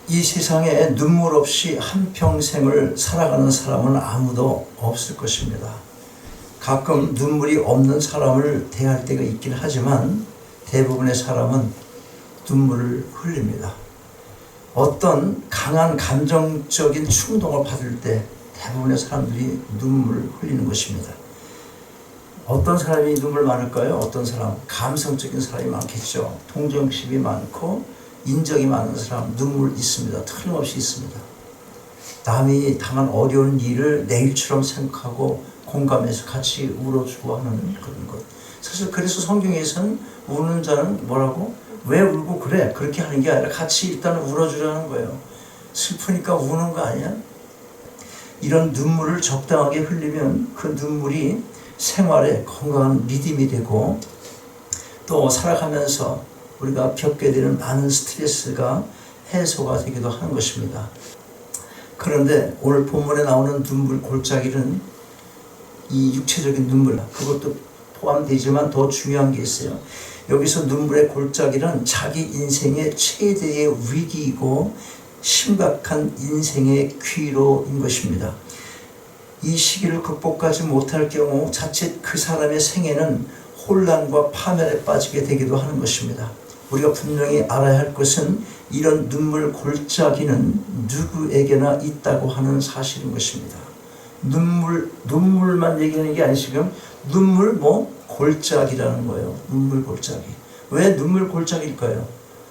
이 세상에 눈물 없이 한평생을 살아가는 사람은 아무도 없을 것입니다. 가끔 눈물이 없는 사람을 대할 때가 있긴 하지만 대부분의 사람은 눈물을 흘립니다. 어떤 강한 감정적인 충동을 받을 때 대부분의 사람들이 눈물을 흘리는 것입니다. 어떤 사람이 눈물 많을까요? 어떤 사람? 감성적인 사람이 많겠죠. 동정심이 많고 인정이 많은 사람, 눈물 있습니다. 틀림없이 있습니다. 남이 당한 어려운 일을 내일처럼 생각하고 공감해서 같이 울어주고 하는 그런 것. 사실 그래서 성경에서는 우는 자는 뭐라고? 왜 울고 그래? 그렇게 하는 게 아니라 같이 일단 울어주라는 거예요. 슬프니까 우는 거 아니야? 이런 눈물을 적당하게 흘리면 그 눈물이 생활에 건강한 믿음이 되고 또 살아가면서 우리가 겪게 되는 많은 스트레스가 해소가 되기도 하는 것입니다. 그런데 오늘 본문에 나오는 눈물 골짜기는 이 육체적인 눈물, 그것도 포함되지만 더 중요한 게 있어요. 여기서 눈물의 골짜기는 자기 인생의 최대의 위기이고 심각한 인생의 귀로인 것입니다. 이 시기를 극복하지 못할 경우 자칫 그 사람의 생애는 혼란과 파멸에 빠지게 되기도 하는 것입니다. 우리가 분명히 알아야 할 것은 이런 눈물 골짜기는 누구에게나 있다고 하는 사실인 것입니다. 눈물만 얘기하는 게 아니고 지금 눈물 골짜기라는 거예요. 눈물 골짜기. 왜 눈물 골짜기일까요?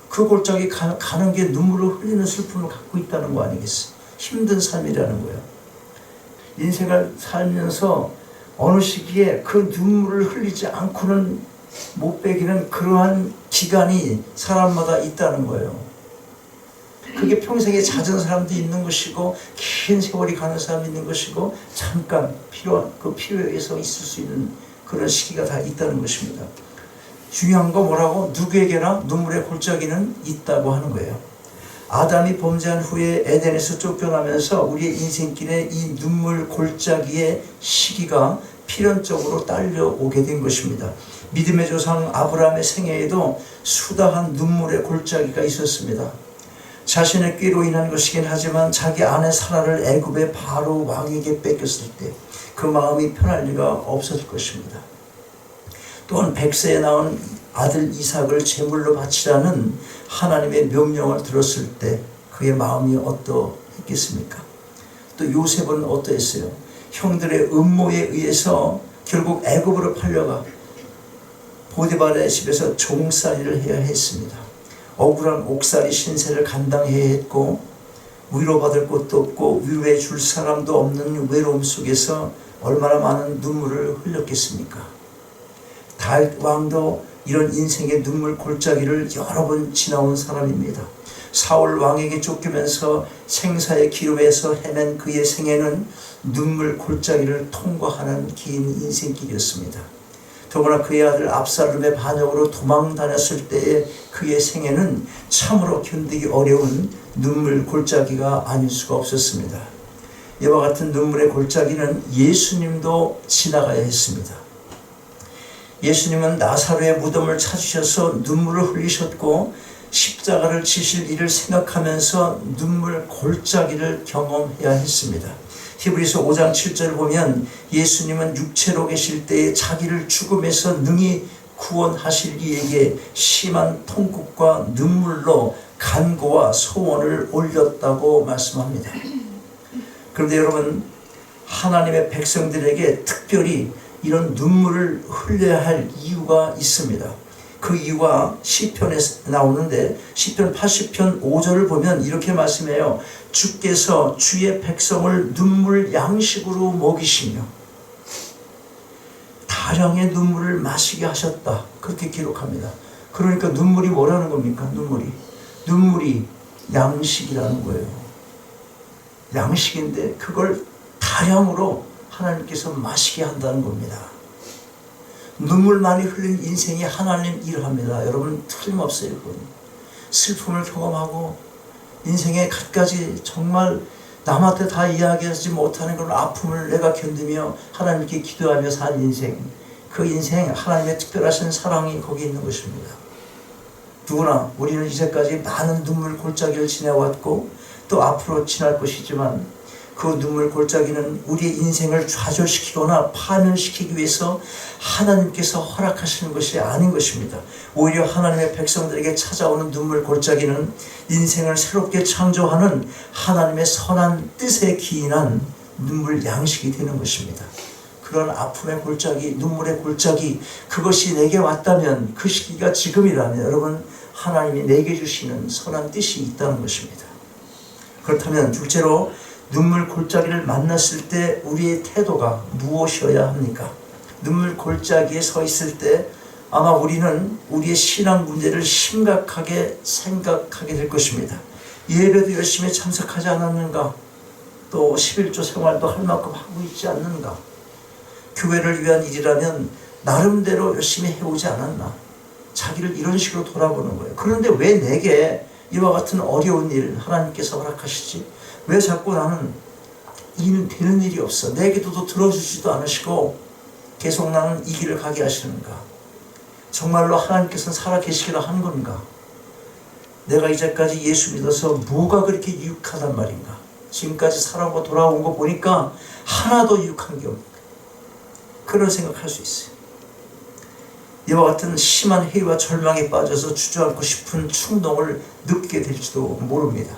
그 골짜기 가는 게 눈물로 흘리는 슬픔을 갖고 있다는 거 아니겠어요? 힘든 삶이라는 거예요. 인생을 살면서 어느 시기에 그 눈물을 흘리지 않고는 못 빼기는 그러한 기간이 사람마다 있다는 거예요. 그게 평생에 잦은 사람도 있는 것이고 긴 세월이 가는 사람도 있는 것이고 잠깐 그 필요에 의해서 있을 수 있는 그런 시기가 다 있다는 것입니다. 중요한 거 뭐라고? 누구에게나 눈물의 골짜기는 있다고 하는 거예요. 아담이 범죄한 후에 에덴에서 쫓겨나면서 우리의 인생길에 이 눈물 골짜기의 시기가 필연적으로 딸려오게 된 것입니다. 믿음의 조상 아브라함의 생애에도 수다한 눈물의 골짜기가 있었습니다. 자신의 꾀로 인한 것이긴 하지만 자기 아내 사라를 애굽의 바로 왕에게 뺏겼을 때 그 마음이 편할 리가 없었을 것입니다. 또한 백세에 낳은 아들 이삭을 제물로 바치라는 하나님의 명령을 들었을 때 그의 마음이 어떠했겠습니까? 또 요셉은 어떠했어요? 형들의 음모에 의해서 결국 애굽으로 팔려가 보디발의 집에서 종살이를 해야 했습니다. 억울한 옥살이 신세를 감당해야 했고 위로받을 곳도 없고 위로해 줄 사람도 없는 외로움 속에서 얼마나 많은 눈물을 흘렸겠습니까? 다윗 왕도 이런 인생의 눈물 골짜기를 여러 번 지나온 사람입니다. 사울 왕에게 쫓기면서 생사의 기로에서 헤맨 그의 생애는 눈물 골짜기를 통과하는 긴 인생길이었습니다. 더구나 그의 아들 압살롬의 반역으로 도망 다녔을 때의 그의 생애는 참으로 견디기 어려운 눈물 골짜기가 아닐 수가 없었습니다. 이와 같은 눈물의 골짜기는 예수님도 지나가야 했습니다. 예수님은 나사로의 무덤을 찾으셔서 눈물을 흘리셨고 십자가를 지실 일을 생각하면서 눈물 골짜기를 경험해야 했습니다. 히브리서 5장 7절을 보면 예수님은 육체로 계실 때에 자기를 죽음에서 능히 구원하실 이에게 심한 통곡과 눈물로 간구와 소원을 올렸다고 말씀합니다. 그런데 여러분, 하나님의 백성들에게 특별히 이런 눈물을 흘려야 할 이유가 있습니다. 그 이유가 시편에 나오는데 시편 80편 5절을 보면 이렇게 말씀해요. 주께서 주의 백성을 눈물 양식으로 먹이시며 다량의 눈물을 마시게 하셨다. 그렇게 기록합니다. 그러니까 눈물이 뭐라는 겁니까? 눈물이 양식이라는 거예요. 양식인데 그걸 다량으로 하나님께서 마시게 한다는 겁니다. 눈물 많이 흘린 인생이 하나님 일을 합니다. 여러분 틀림없어요. 그건. 슬픔을 경험하고 인생의 갖가지 정말 남한테 다 이야기하지 못하는 그런 아픔을 내가 견디며 하나님께 기도하며 산 인생, 그 인생 하나님의 특별하신 사랑이 거기 있는 것입니다. 누구나 우리는 이제까지 많은 눈물 골짜기를 지내왔고 또 앞으로 지날 것이지만 그 눈물 골짜기는 우리의 인생을 좌절시키거나 파멸시키기 위해서 하나님께서 허락하시는 것이 아닌 것입니다. 오히려 하나님의 백성들에게 찾아오는 눈물 골짜기는 인생을 새롭게 창조하는 하나님의 선한 뜻에 기인한 눈물 양식이 되는 것입니다. 그런 아픔의 골짜기, 눈물의 골짜기, 그것이 내게 왔다면, 그 시기가 지금이라면 여러분, 하나님이 내게 주시는 선한 뜻이 있다는 것입니다. 그렇다면 둘째로 눈물 골짜기를 만났을 때 우리의 태도가 무엇이어야 합니까? 눈물 골짜기에 서 있을 때 아마 우리는 우리의 신앙 문제를 심각하게 생각하게 될 것입니다. 예배도 열심히 참석하지 않았는가? 또 11조 생활도 할 만큼 하고 있지 않는가? 교회를 위한 일이라면 나름대로 열심히 해오지 않았나? 자기를 이런 식으로 돌아보는 거예요. 그런데 왜 내게 이와 같은 어려운 일 하나님께서 허락하시지? 왜 자꾸 나는 이는 되는 일이 없어? 내 기도도 들어주지도 않으시고 계속 나는 이 길을 가게 하시는가? 정말로 하나님께서는 살아계시기라 한 건가? 내가 이제까지 예수 믿어서 뭐가 그렇게 유익하단 말인가? 지금까지 살아오고 돌아온 거 보니까 하나도 유익한 게 없는가? 그런 생각할 수 있어요. 이와 같은 심한 회의와 절망에 빠져서 주저앉고 싶은 충동을 느끼게 될지도 모릅니다.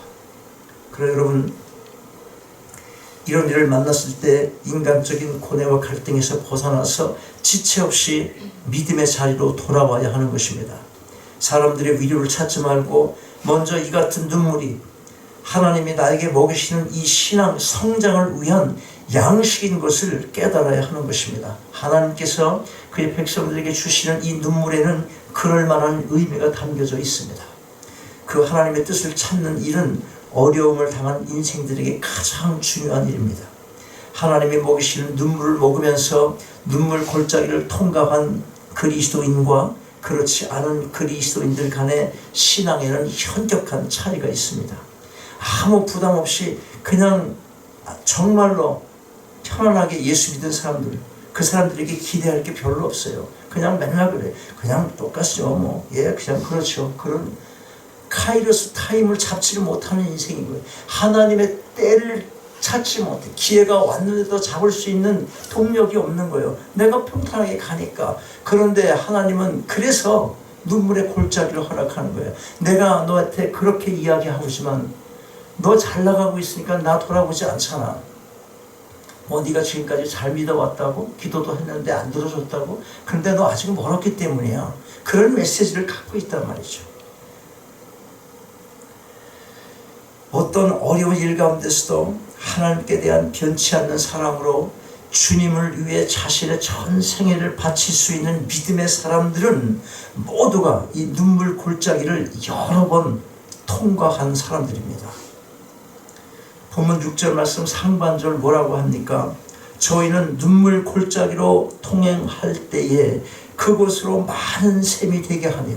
그러나 여러분, 이런 일을 만났을 때 인간적인 고뇌와 갈등에서 벗어나서 지체 없이 믿음의 자리로 돌아와야 하는 것입니다. 사람들의 위로를 찾지 말고 먼저 이 같은 눈물이 하나님이 나에게 먹이시는 이 신앙 성장을 위한 양식인 것을 깨달아야 하는 것입니다. 하나님께서 그의 백성들에게 주시는 이 눈물에는 그럴 만한 의미가 담겨져 있습니다. 그 하나님의 뜻을 찾는 일은 어려움을 당한 인생들에게 가장 중요한 일입니다. 하나님이 먹이시는 눈물을 먹으면서 눈물 골짜기를 통과한 그리스도인과 그렇지 않은 그리스도인들 간의 신앙에는 현격한 차이가 있습니다. 아무 부담 없이 그냥 정말로 편안하게 예수 믿는 사람들, 그 사람들에게 기대할 게 별로 없어요. 그냥 맨날 그래. 그냥 똑같죠. 뭐. 예, 그냥 그렇죠. 그런 카이로스 타임을 잡지를 못하는 인생인 거예요. 하나님의 때를 찾지 못해. 기회가 왔는데도 잡을 수 있는 동력이 없는 거예요. 내가 평탄하게 가니까. 그런데 하나님은 그래서 눈물의 골짜기를 허락하는 거예요. 내가 너한테 그렇게 이야기하지만 너 잘 나가고 있으니까 나 돌아보지 않잖아. 뭐 네가 지금까지 잘 믿어왔다고? 기도도 했는데 안 들어줬다고? 그런데 너 아직 멀었기 때문이야. 그런 메시지를 갖고 있단 말이죠. 어떤 어려운 일 가운데서도 하나님께 대한 변치 않는 사랑으로 주님을 위해 자신의 전 생애를 바칠 수 있는 믿음의 사람들은 모두가 이 눈물 골짜기를 여러 번 통과한 사람들입니다. 본문 6절 말씀 상반절 뭐라고 합니까? 저희는 눈물 골짜기로 통행할 때에 그곳으로 많은 샘이 되게 하며.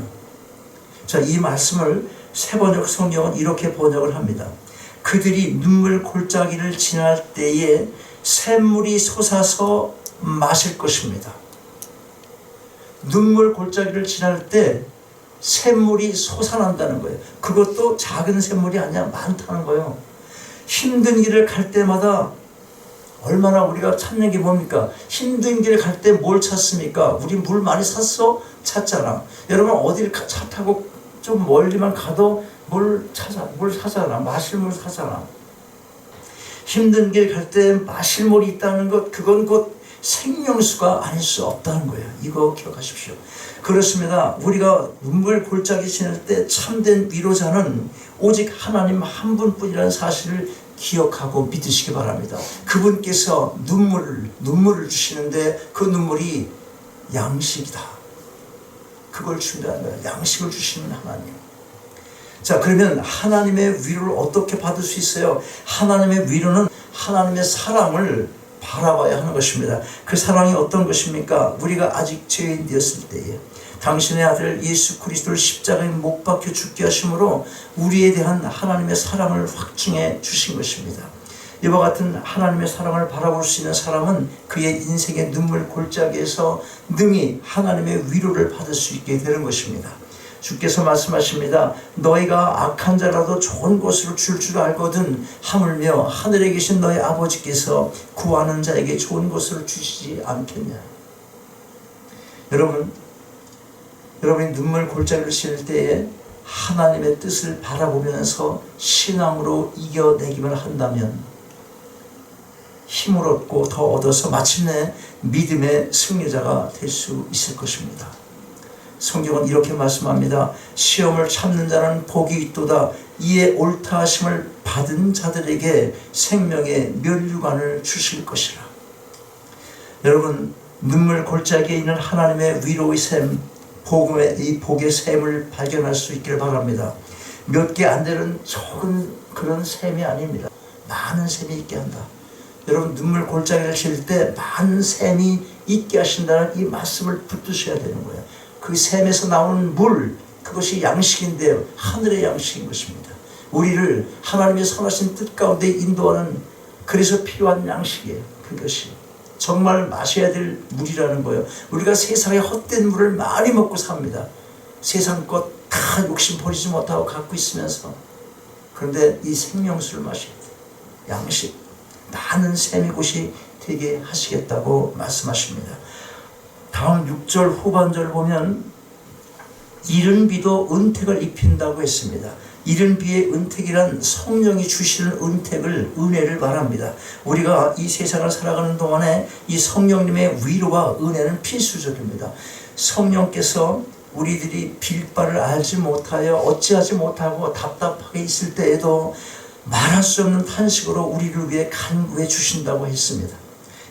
자, 이 말씀을 세번역 성경은 이렇게 번역을 합니다. 그들이 눈물 골짜기를 지날 때에 샘물이 솟아서 마실 것입니다. 눈물 골짜기를 지날 때 샘물이 솟아난다는 거예요. 그것도 작은 샘물이 아니라 많다는 거예요. 힘든 길을 갈 때마다 얼마나 우리가 찾는 게 뭡니까? 힘든 길 갈 때 뭘 찾습니까? 우리 물 많이 샀어? 찾잖아. 여러분 어딜 차 타고 좀 멀리만 가도 물 사잖아. 마실 물 사잖아. 힘든 길 갈 때 마실 물이 있다는 것, 그건 곧 생명수가 아닐 수 없다는 거예요. 이거 기억하십시오. 그렇습니다. 우리가 눈물 골짜기 지낼 때 참된 위로자는 오직 하나님 한 분뿐이라는 사실을 기억하고 믿으시기 바랍니다. 그분께서 눈물을 주시는데 그 눈물이 양식이다. 그걸 준다는 거예요. 양식을 주시는 하나님. 자, 그러면 하나님의 위로를 어떻게 받을 수 있어요? 하나님의 위로는 하나님의 사랑을 바라봐야 하는 것입니다. 그 사랑이 어떤 것입니까? 우리가 아직 죄인 되었을 때에 당신의 아들 예수 그리스도를 십자가에 못 박혀 죽게 하심으로 우리에 대한 하나님의 사랑을 확증해 주신 것입니다. 이와 같은 하나님의 사랑을 바라볼 수 있는 사람은 그의 인생의 눈물 골짜기에서 능히 하나님의 위로를 받을 수 있게 되는 것입니다. 주께서 말씀하십니다. 너희가 악한 자라도 좋은 것으로 줄 알거든 하물며 하늘에 계신 너희 아버지께서 구하는 자에게 좋은 것으로 주시지 않겠냐. 여러분이 눈물 골짜기를 실 때에 하나님의 뜻을 바라보면서 신앙으로 이겨내기만 한다면 힘을 얻고 더 얻어서 마침내 믿음의 승리자가 될 수 있을 것입니다. 성경은 이렇게 말씀합니다. 시험을 참는 자는 복이 있도다. 이에 옳다 하심을 받은 자들에게 생명의 면류관을 주실 것이라. 여러분, 눈물 골짜기에 있는 하나님의 위로의 샘, 이 복의 샘을 발견할 수 있기를 바랍니다. 몇 개 안 되는 적은 그런 샘이 아닙니다. 많은 샘이 있게 한다. 여러분, 눈물 골짜기를 칠 때 많은 샘이 있게 하신다는 이 말씀을 붙드셔야 되는 거예요. 그 샘에서 나오는 물, 그것이 양식인데요. 하늘의 양식인 것입니다. 우리를 하나님의 선하신 뜻 가운데 인도하는, 그래서 필요한 양식이에요. 그것이 정말 마셔야 될 물이라는 거예요. 우리가 세상의 헛된 물을 많이 먹고 삽니다. 세상 것 다 욕심 버리지 못하고 갖고 있으면서. 그런데 이 생명수를 마셔야 돼요. 양식, 많은 샘의 곳이 되게 하시겠다고 말씀하십니다. 다음 6절 후반절을 보면 이른 비도 은택을 입힌다고 했습니다. 이른 비의 은택이란 성령이 주시는 은혜를 말합니다. 우리가 이 세상을 살아가는 동안에 이 성령님의 위로와 은혜는 필수적입니다. 성령께서 우리들이 빌 바를 알지 못하여 어찌하지 못하고 답답하게 있을 때에도 말할 수 없는 탄식으로 우리를 위해 간구해 주신다고 했습니다.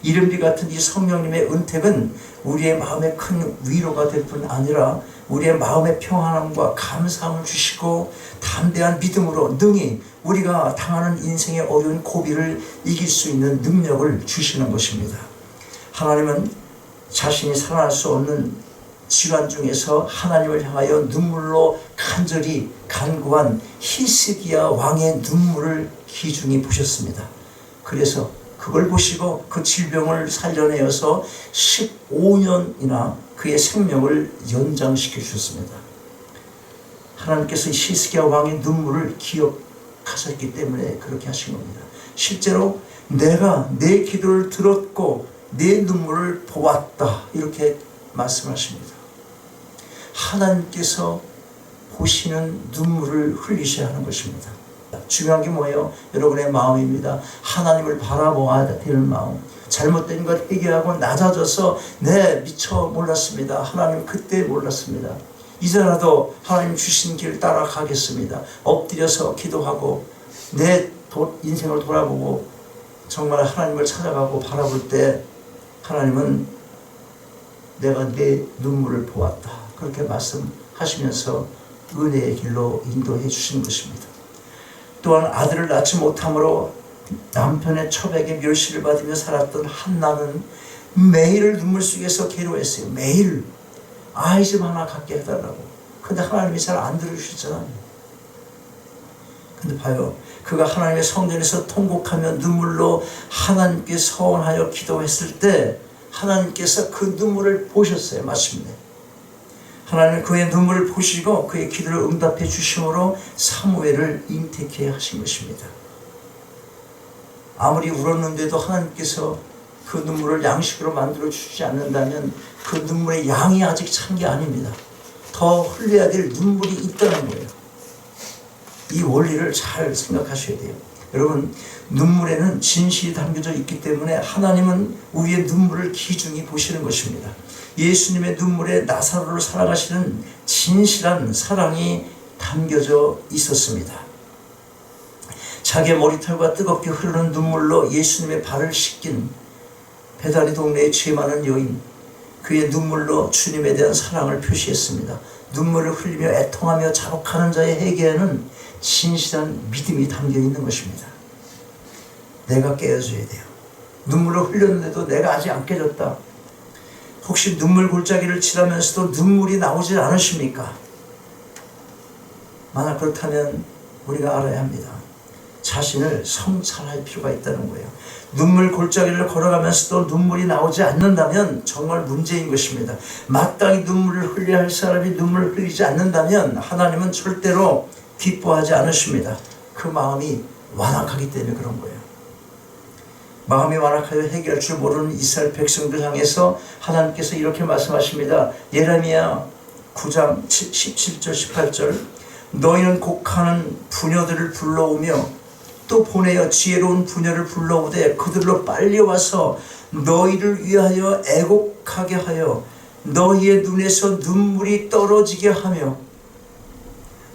이른비 같은 이 성령님의 은택은 우리의 마음에 큰 위로가 될 뿐 아니라 우리의 마음의 평안함과 감사함을 주시고 담대한 믿음으로 능히 우리가 당하는 인생의 어려운 고비를 이길 수 있는 능력을 주시는 것입니다. 하나님은 자신이 살아날 수 없는 질환 중에서 하나님을 향하여 눈물로 간절히 간구한 히스기야 왕의 눈물을 귀중히 보셨습니다. 그래서 그걸 보시고 그 질병을 살려내어서 15년이나 그의 생명을 연장시켜 주셨습니다. 하나님께서 히스기야 왕의 눈물을 기억하셨기 때문에 그렇게 하신 겁니다. 실제로 내가 내 기도를 들었고 내 눈물을 보았다, 이렇게 말씀하십니다. 하나님께서 보시는 눈물을 흘리셔야 하는 것입니다. 중요한 게 뭐예요? 여러분의 마음입니다. 하나님을 바라보아야 되는 마음. 잘못된 것 회개하고 낮아져서 미처 몰랐습니다. 하나님 그때 몰랐습니다. 이제라도 하나님 주신 길 따라가겠습니다. 엎드려서 기도하고 내 인생을 돌아보고 정말 하나님을 찾아가고 바라볼 때 하나님은 내가 내 눈물을 보았다, 그렇게 말씀하시면서 은혜의 길로 인도해 주신 것입니다. 또한 아들을 낳지 못함으로 남편의 첩에게 멸시를 받으며 살았던 한나는 매일 눈물 속에서 괴로워했어요. 매일 아이 좀 하나 갖게 해달라고. 근데 하나님이 잘 안 들어주셨잖아요. 근데 봐요, 그가 하나님의 성전에서 통곡하며 눈물로 하나님께 서원하여 기도했을 때 하나님께서 그 눈물을 보셨어요. 마침내 하나님은 그의 눈물을 보시고 그의 기도를 응답해 주심으로 사무엘을 잉태케 하신 것입니다. 아무리 울었는데도 하나님께서 그 눈물을 양식으로 만들어 주지 않는다면 그 눈물의 양이 아직 찬 게 아닙니다. 더 흘려야 될 눈물이 있다는 거예요. 이 원리를 잘 생각하셔야 돼요. 여러분, 눈물에는 진실이 담겨져 있기 때문에 하나님은 우리의 눈물을 귀중히 보시는 것입니다. 예수님의 눈물에 나사로를 사랑하시는 진실한 사랑이 담겨져 있었습니다. 자기의 머리털과 뜨겁게 흐르는 눈물로 예수님의 발을 씻긴 베다니 동네의 죄 많은 여인, 그의 눈물로 주님에 대한 사랑을 표시했습니다. 눈물을 흘리며 애통하며 자복하는 자의 회개에는 진실한 믿음이 담겨 있는 것입니다. 내가 깨어져야 돼요. 눈물을 흘렸는데도 내가 아직 안 깨졌다. 혹시 눈물 골짜기를 치라면서도 눈물이 나오지 않으십니까? 만약 그렇다면 우리가 알아야 합니다. 자신을 성찰할 필요가 있다는 거예요. 눈물 골짜기를 걸어가면서도 눈물이 나오지 않는다면 정말 문제인 것입니다. 마땅히 눈물을 흘려야 할 사람이 눈물을 흘리지 않는다면 하나님은 절대로 기뻐하지 않으십니다. 그 마음이 완악하기 때문에 그런 거예요. 마음이 완악하여 해결할 줄 모르는 이스라엘 백성들 향해서 하나님께서 이렇게 말씀하십니다. 예레미야 9장 17절 18절 너희는 곡하는 부녀들을 불러오며 또 보내어 지혜로운 부녀를 불러오되 그들로 빨리 와서 너희를 위하여 애곡하게 하여 너희의 눈에서 눈물이 떨어지게 하며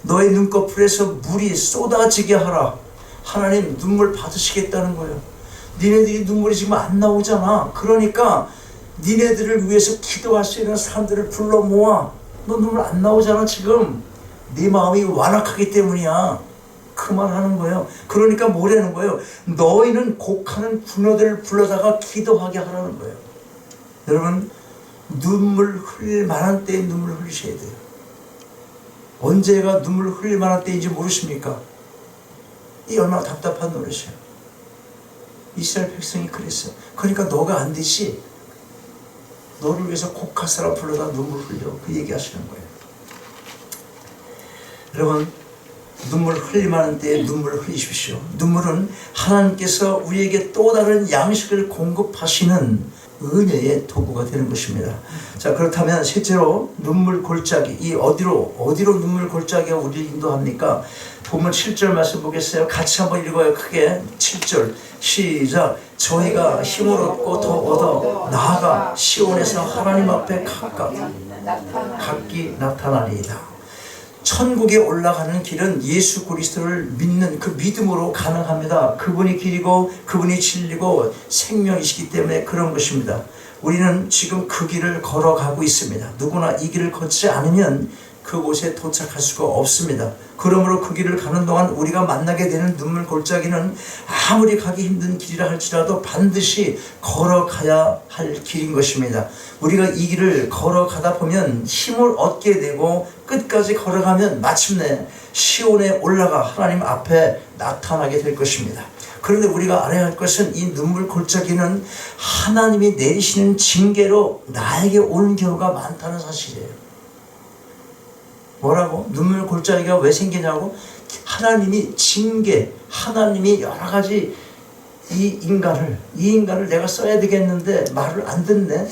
너희 눈꺼풀에서 물이 쏟아지게 하라. 하나님 눈물 받으시겠다는 거예요. 니네들이 눈물이 지금 안 나오잖아. 그러니까 니네들을 위해서 기도할 수 있는 사람들을 불러 모아. 너 눈물 안 나오잖아 지금. 네 마음이 완악하기 때문이야. 그 말 하는 거예요. 그러니까 뭐라는 거예요? 너희는 곡하는 부녀들을 불러다가 기도하게 하라는 거예요. 여러분 눈물 흘릴 만한 때에 눈물 흘리셔야 돼요. 언제가 눈물 흘릴 만한 때인지 모르십니까? 이 얼마나 답답한 노릇이에요. 이스라엘 백성이 그랬어요. 그러니까 너가 안 되지. 너를 위해서 곡할 사람 불러다 눈물 흘려. 그 얘기 하시는 거예요. 여러분 눈물 흘릴 만한 때에 눈물을 흘리십시오. 눈물은 하나님께서 우리에게 또 다른 양식을 공급하시는 은혜의 도구가 되는 것입니다. 자, 그렇다면 셋째로 눈물 골짜기. 이 어디로 눈물 골짜기가 우리를 인도합니까? 본문 7절 말씀 보겠어요. 같이 한번 읽어요. 크게 7절 시작. 저희가 힘을 얻고 더 얻어 나아가 시온에서 하나님 앞에 각기 나타나리이다. 천국에 올라가는 길은 예수 그리스도를 믿는 그 믿음으로 가능합니다. 그분이 길이고 그분이 진리고 생명이시기 때문에 그런 것입니다. 우리는 지금 그 길을 걸어가고 있습니다. 누구나 이 길을 걷지 않으면 그곳에 도착할 수가 없습니다. 그러므로 그 길을 가는 동안 우리가 만나게 되는 눈물 골짜기는 아무리 가기 힘든 길이라 할지라도 반드시 걸어가야 할 길인 것입니다. 우리가 이 길을 걸어가다 보면 힘을 얻게 되고 끝까지 걸어가면 마침내 시온에 올라가 하나님 앞에 나타나게 될 것입니다. 그런데 우리가 알아야 할 것은 이 눈물 골짜기는 하나님이 내리시는 징계로 나에게 오는 경우가 많다는 사실이에요. 뭐라고? 눈물 골짜기가 왜 생기냐고? 하나님이 징계, 하나님이 여러 가지 이 인간을 내가 써야 되겠는데 말을 안 듣네.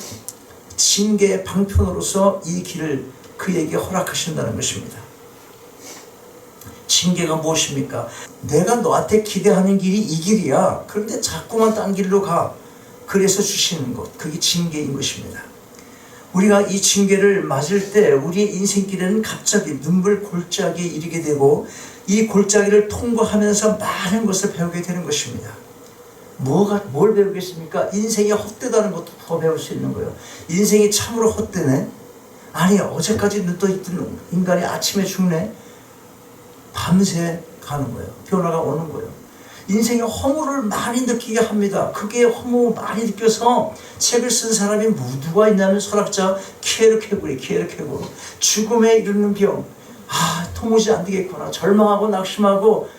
징계의 방편으로서 이 길을 그에게 허락하신다는 것입니다. 징계가 무엇입니까? 내가 너한테 기대하는 길이 이 길이야. 그런데 자꾸만 딴 길로 가. 그래서 주시는 것, 그게 징계인 것입니다. 우리가 이 징계를 맞을 때 우리의 인생길에는 갑자기 눈물 골짜기에 이르게 되고 이 골짜기를 통과하면서 많은 것을 배우게 되는 것입니다. 뭘 배우겠습니까? 인생이 헛되다는 것도 더 배울 수 있는 거예요. 인생이 참으로 헛되네? 아니 어제까지 눈 떠 있던 인간이 아침에 죽네? 밤새 가는 거예요. 변화가 오는 거예요. 인생의 허물을 많이 느끼게 합니다. 그게 허무 많이 느껴서 책을 쓴 사람이 누가 있냐면 철학자 키에르 케고리. 죽음에 이르는 병. 도무지 안 되겠구나. 절망하고 낙심하고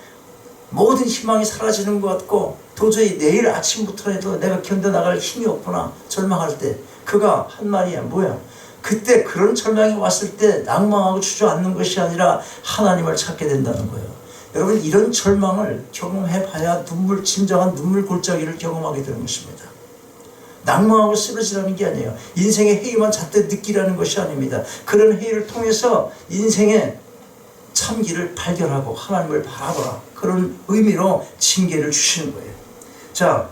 모든 희망이 사라지는 것 같고 도저히 내일 아침부터 해도 내가 견뎌나갈 힘이 없구나. 절망할 때 그가 한 말이야. 뭐야? 그때 그런 절망이 왔을 때 낭망하고 주저앉는 것이 아니라 하나님을 찾게 된다는 거예요. 여러분 이런 절망을 경험해봐야 진정한 눈물 골짜기를 경험하게 되는 것입니다. 낭망하고 쓰러지라는 게 아니에요. 인생의 해이만 잣대 느끼라는 것이 아닙니다. 그런 해이를 통해서 인생의 참기를 발견하고 하나님을 바라보라. 그런 의미로 징계를 주시는 거예요. 자,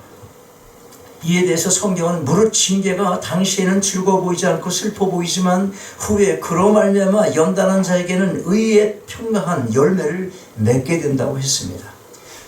이에 대해서 성경은 무릇 징계가 당시에는 즐거워 보이지 않고 슬퍼 보이지만 후에 그로 말미암아 연단한 자에게는 의의 평강한 열매를 맺게 된다고 했습니다.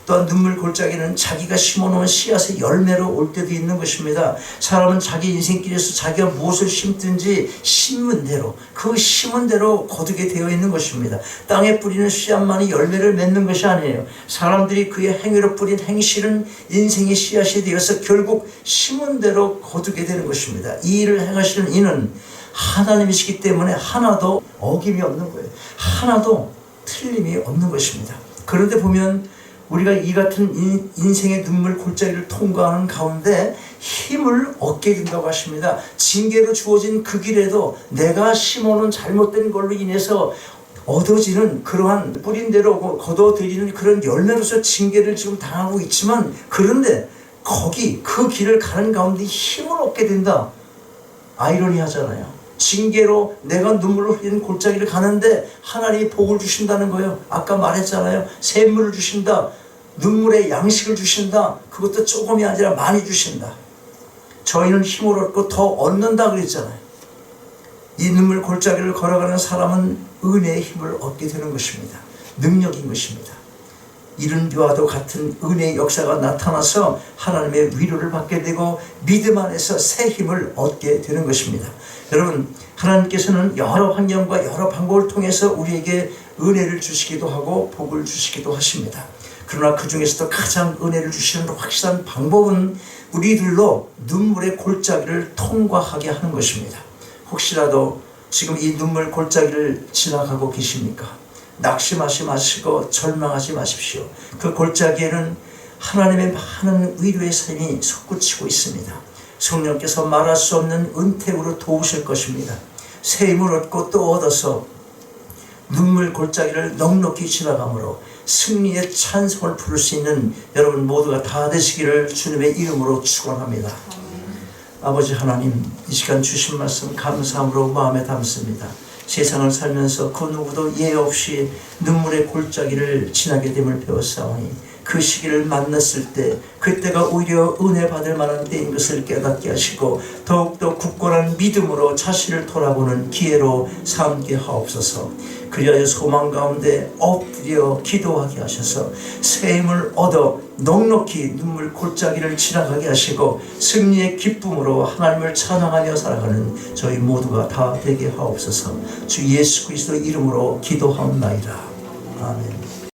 또한 눈물 골짜기는 자기가 심어놓은 씨앗의 열매로 올 때도 있는 것입니다. 사람은 자기 인생길에서 자기가 무엇을 심든지 심은 대로 그 심은 대로 거두게 되어 있는 것입니다. 땅에 뿌리는 씨앗만이 열매를 맺는 것이 아니에요. 사람들이 그의 행위로 뿌린 행실은 인생의 씨앗이 되어서 결국 심은 대로 거두게 되는 것입니다. 이 일을 행하시는 이는 하나님이시기 때문에 하나도 어김이 없는 거예요. 하나도 틀림이 없는 것입니다. 그런데 보면 우리가 이 같은 인생의 눈물 골짜기를 통과하는 가운데 힘을 얻게 된다고 하십니다. 징계로 주어진 그 길에도 내가 심어놓은 잘못된 걸로 인해서 얻어지는 그러한 뿌린 대로 거둬들이는 그런 열매로서 징계를 지금 당하고 있지만, 그런데 거기 그 길을 가는 가운데 힘을 얻게 된다. 아이러니하잖아요. 징계로 내가 눈물을 흘리는 골짜기를 가는데 하나님이 복을 주신다는 거예요. 아까 말했잖아요. 샘물을 주신다. 눈물의 양식을 주신다. 그것도 조금이 아니라 많이 주신다. 저희는 힘을 얻고 더 얻는다 그랬잖아요. 이 눈물 골짜기를 걸어가는 사람은 은혜의 힘을 얻게 되는 것입니다. 능력인 것입니다. 이른 비와도 같은 은혜의 역사가 나타나서 하나님의 위로를 받게 되고 믿음 안에서 새 힘을 얻게 되는 것입니다. 여러분, 하나님께서는 여러 환경과 여러 방법을 통해서 우리에게 은혜를 주시기도 하고 복을 주시기도 하십니다. 그러나 그 중에서도 가장 은혜를 주시는 확실한 방법은 우리들로 눈물의 골짜기를 통과하게 하는 것입니다. 혹시라도 지금 이 눈물 골짜기를 지나가고 계십니까? 낙심하지 마시고 절망하지 마십시오. 그 골짜기에는 하나님의 많은 위로의 삶이 솟구치고 있습니다. 성령께서 말할 수 없는 은택으로 도우실 것입니다. 새 힘을 얻고 또 얻어서 눈물 골짜기를 넉넉히 지나가므로 승리의 찬송을 부를 수 있는 여러분 모두가 다 되시기를 주님의 이름으로 축원합니다. 아버지 하나님, 이 시간 주신 말씀 감사함으로 마음에 담습니다. 세상을 살면서 그 누구도 예외 없이 눈물의 골짜기를 지나게 됨을 배웠사오니 그 시기를 만났을 때 그때가 오히려 은혜 받을 만한 때인 것을 깨닫게 하시고 더욱더 굳건한 믿음으로 자신을 돌아보는 기회로 삼게 하옵소서. 그리하여 소망 가운데 엎드려 기도하게 하셔서 새 힘을 얻어 넉넉히 눈물 골짜기를 지나가게 하시고 승리의 기쁨으로 하나님을 찬양하며 살아가는 저희 모두가 다 되게 하옵소서. 주 예수 그리스도 이름으로 기도하옵나이다. 아멘.